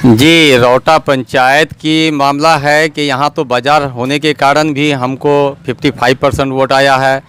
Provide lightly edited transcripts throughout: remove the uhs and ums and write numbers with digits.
जी, रौटा पंचायत की मामला है कि यहाँ तो बाज़ार होने के कारण भी हमको 55% वोट आया है।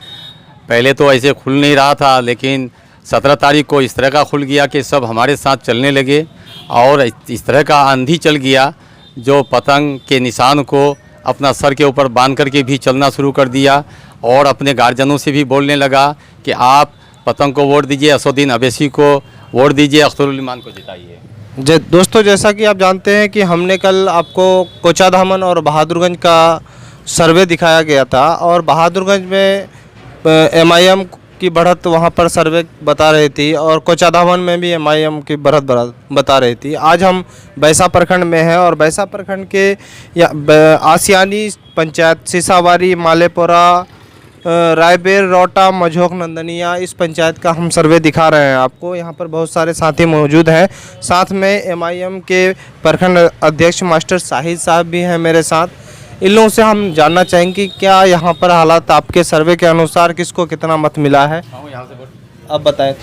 पहले तो ऐसे खुल नहीं रहा था, लेकिन 17 तारीख को इस तरह का खुल गया कि सब हमारे साथ चलने लगे और इस तरह का आंधी चल गया जो पतंग के निशान को अपना सर के ऊपर बांध करके भी चलना शुरू कर दिया और अपने गार्जियनों से भी बोलने लगा कि आप पतंग को वोट दीजिए, असदुद्दीन अवैसी को वोट दीजिए, अख्तरुल ईमान को जिताइए। दोस्तों, जैसा कि आप जानते हैं कि हमने कल आपको कोचाधामन और बहादुरगंज का सर्वे दिखाया गया था और बहादुरगंज में एमआईएम की बढ़त वहां पर सर्वे बता रही थी और कोचाधामन में भी एमआईएम की बढ़त बता रही थी। आज हम बैसा प्रखंड में हैं और बैसा प्रखंड के आसियानी पंचायत, सीसावारी, मालेपुरा, रायबेर, रौटा, मझोक, नंदनिया, इस पंचायत का हम सर्वे दिखा रहे हैं आपको। यहाँ पर बहुत सारे साथी मौजूद हैं। साथ में एमआईएम के प्रखंड अध्यक्ष मास्टर शाहिद साहब भी हैं मेरे साथ। इन लोगों से हम जानना चाहेंगे कि क्या यहाँ पर हालात आपके सर्वे के अनुसार किसको कितना मत मिला है। आप बताएं।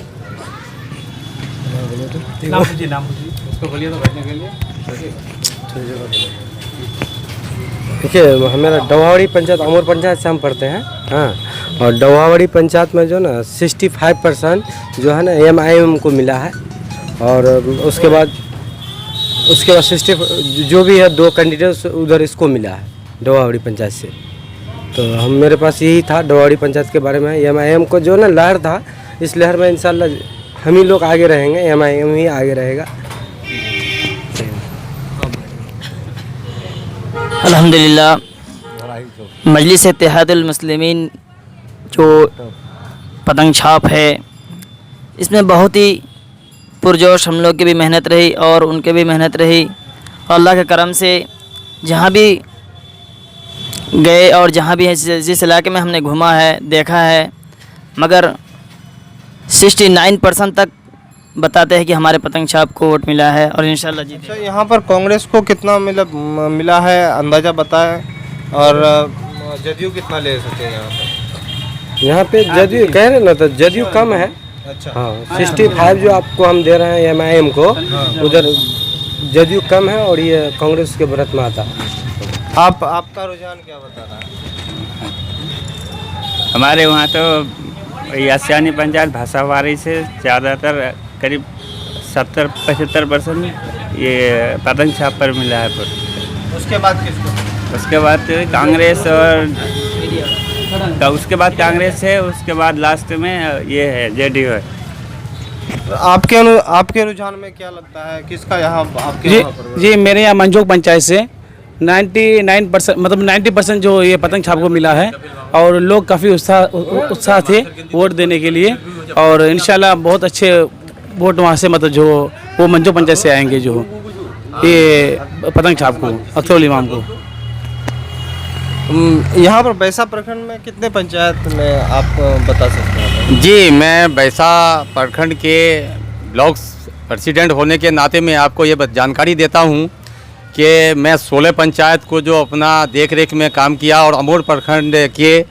देखिए, हमारा डवावाड़ी पंचायत अमूर पंचायत से हम पढ़ते हैं। हाँ, और डवावाड़ी पंचायत में जो ना 65% जो है ना एमआईएम को मिला है और उसके बाद 60 जो भी है 2 कैंडिडेट उधर इसको मिला है डवावाड़ी पंचायत से। तो हम मेरे पास यही था डवावाड़ी पंचायत के बारे में। एमआईएम को जो ना लहर था, इस लहर में इंशाल्लाह हम ही लोग आगे रहेंगे, एमआईएम ही आगे रहेगा। अल्हम्दुलिल्लाह, मजलिस इत्तेहादुल मुस्लिमीन जो पतंग छाप है, इसमें बहुत ही पुरजोश हम लोग की भी मेहनत रही और उनके भी मेहनत रही और अल्लाह के करम से जहाँ भी गए और जहाँ भी जिस इलाके में हमने घूमा है, देखा है, मगर 69% तक बताते हैं कि हमारे पतंग छाप को वोट मिला है और इंशाल्लाह जी। अच्छा, यहाँ पर कांग्रेस को कितना मिला है अंदाज़ा बताएं और जदयू कितना ले सकते हैं यहाँ पे जदयू कह रहे ना, तो जदयू कम है। अच्छा, हाँ, 65 जो आपको हम दे रहे हैं एमआईएम को, उधर जदयू कम है और ये कांग्रेस के बढ़त में आता है। आपका रुझान क्या बता रहा है? हमारे वहाँ तो आसियानी पंचायत भाषावारी से ज़्यादातर करीब 70-75% ये पतंग छाप पर मिला है। पर उसके बाद किसको? उसके बाद कांग्रेस उसके बाद कांग्रेस है, उसके बाद लास्ट में ये है जेडीयू है। तो आपके रुझान में क्या लगता है किसका यहाँ आपके यहाँ पर? जी, मेरे यहाँ मंझोक पंचायत से 99% मतलब 90% जो ये पतंग छाप को मिला है और लोग काफ़ी उत्साह थे वोट देने के लिए और इंशाल्लाह बहुत अच्छे वोट वहाँ से मतलब जो वो मंझोक पंचायत से आएंगे जो ये पतंग छाप को, अख्तरुल ईमान को। यहाँ पर बैसा प्रखंड में कितने पंचायत में आप बता सकते हैं? जी, मैं बैसा प्रखंड के ब्लॉक प्रेसिडेंट होने के नाते में आपको ये जानकारी देता हूँ कि मैं 16 पंचायत को जो अपना देख रेख में काम किया और अमूर प्रखंड के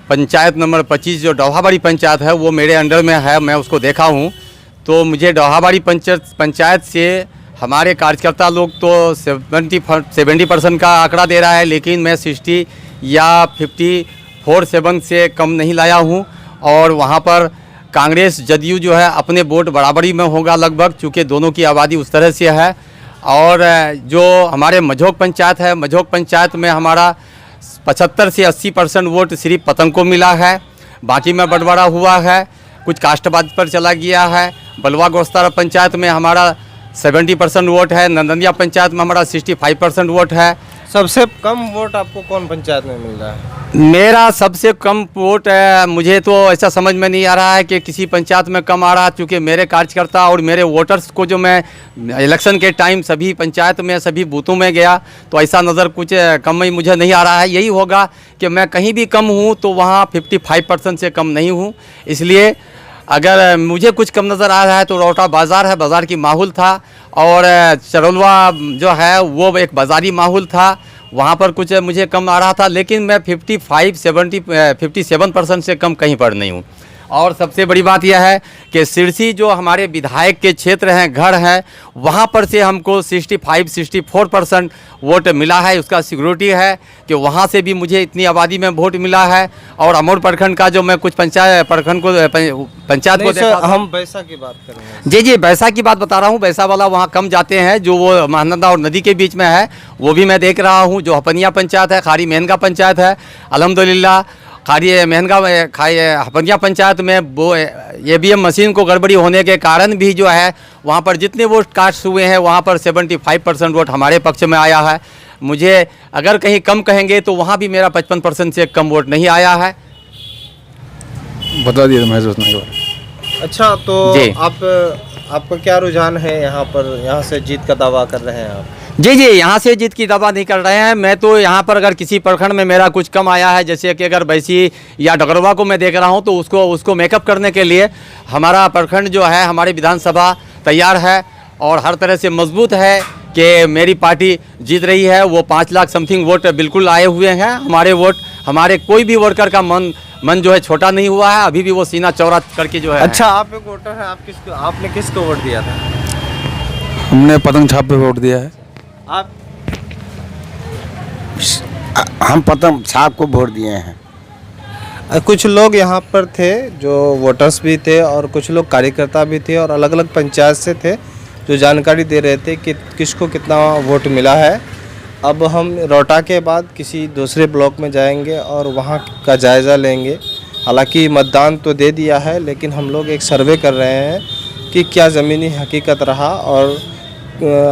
पंचायत नंबर 25 जो डवावाड़ी पंचायत है वो मेरे अंडर में है, मैं उसको देखा हूँ। तो मुझे डवावाड़ी पंचायत से हमारे कार्यकर्ता लोग तो 70% का आंकड़ा दे रहा है, लेकिन मैं 60 या 54-7 से कम नहीं लाया हूँ। और वहाँ पर कांग्रेस जदयू जो है अपने वोट बराबरी में होगा लगभग, चूँकि दोनों की आबादी उस तरह से है। और जो हमारे मझोक पंचायत है, मझोक पंचायत में हमारा 75 से 80% वोट सिर्फ पतंग को मिला है, बाकी में बंटवारा हुआ है, कुछ कास्टबाजी पर चला गया है। बलवा गोस्तारा पंचायत में हमारा 70% वोट है, नंदनिया पंचायत में हमारा 65% वोट है। सबसे कम वोट आपको कौन पंचायत में मिल रहा है? मेरा सबसे कम वोट मुझे तो ऐसा समझ में नहीं आ रहा है कि किसी पंचायत में कम आ रहा, क्योंकि मेरे कार्यकर्ता और मेरे वोटर्स को जो मैं इलेक्शन के टाइम सभी पंचायत में सभी बूथों में गया तो ऐसा नज़र कुछ कम ही मुझे नहीं आ रहा है। यही होगा कि मैं कहीं भी कम हूँ तो वहाँ 55% से कम नहीं हूँ। इसलिए अगर मुझे कुछ कम नज़र आ रहा है तो रौटा बाज़ार है, बाज़ार की माहौल था और चरौलवा जो है वो एक बाज़ारी माहौल था, वहाँ पर कुछ मुझे कम आ रहा था। लेकिन मैं 57% से कम कहीं पर नहीं हूँ। और सबसे बड़ी बात यह है कि सिरसी जो हमारे विधायक के क्षेत्र हैं, घर हैं, वहाँ पर से हमको 65-64% वोट मिला है। उसका सिक्योरिटी है कि वहाँ से भी मुझे इतनी आबादी में वोट मिला है। और अमोर प्रखंड का जो मैं कुछ पंचायत को देखा था, हम बैसा की बात कर रहे हैं। जी बैसा की बात बता रहा हूँ। बैसा वाला वहाँ कम जाते हैं, जो वो महानंदा और नदी के बीच में है, वो भी मैं देख रहा हूँ। जो हपनिया पंचायत है, खारी मेहनगा पंचायत है, अल्हम्दुलिल्लाह खारी मेहनगा हपनिया पंचायत में वो EVM मशीन को गड़बड़ी होने के कारण भी जो है वहाँ पर जितने वोट कास्ट हुए हैं वहाँ पर 75% वोट हमारे पक्ष में आया है। मुझे अगर कहीं कम कहेंगे तो वहाँ भी मेरा 55% से कम वोट नहीं आया है। बता दिए महसूस नहीं हो रहा। अच्छा, तो जी। आपका क्या रुझान है यहाँ पर? यहाँ से जीत का दावा कर रहे हैं आप? जी यहाँ से जीत की दावा नहीं कर रहे हैं। मैं तो यहाँ पर अगर किसी प्रखंड में मेरा कुछ कम आया है, जैसे कि अगर बैसी या डगरवा को मैं देख रहा हूँ, तो उसको मेकअप करने के लिए हमारा प्रखंड जो है, हमारी विधानसभा तैयार है और हर तरह से मजबूत है कि मेरी पार्टी जीत रही है। वो 5 लाख समथिंग वोट बिल्कुल आए हुए हैं। हमारे वोट, हमारे कोई भी वर्कर का मन जो है छोटा नहीं हुआ है, अभी भी वो सीना चौड़ा करके जो है। अच्छा, आप एक वोटर हैं, आपने किसको वोट दिया था? हमने पतंग छाप पे वोट दिया है। आप? हम पतंग छाप को वोट दिए हैं। कुछ लोग यहाँ पर थे जो वोटर्स भी थे और कुछ लोग कार्यकर्ता भी थे और अलग अलग पंचायत से थे जो जानकारी दे रहे थे कि किसको कितना वोट मिला है। अब हम रोटा के बाद किसी दूसरे ब्लॉक में जाएंगे और वहाँ का जायज़ा लेंगे। हालांकि मतदान तो दे दिया है, लेकिन हम लोग एक सर्वे कर रहे हैं कि क्या ज़मीनी हकीकत रहा। और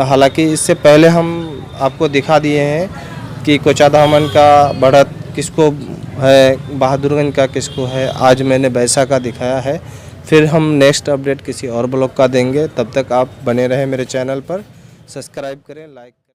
हालांकि इससे पहले हम आपको दिखा दिए हैं कि कोचाधामन का बढ़त किसको है, बहादुरगंज का किसको है। आज मैंने बैसा का दिखाया है। फिर हम नेक्स्ट अपडेट किसी और ब्लॉक का देंगे। तब तक आप बने रहें मेरे चैनल पर, सब्सक्राइब करें, लाइक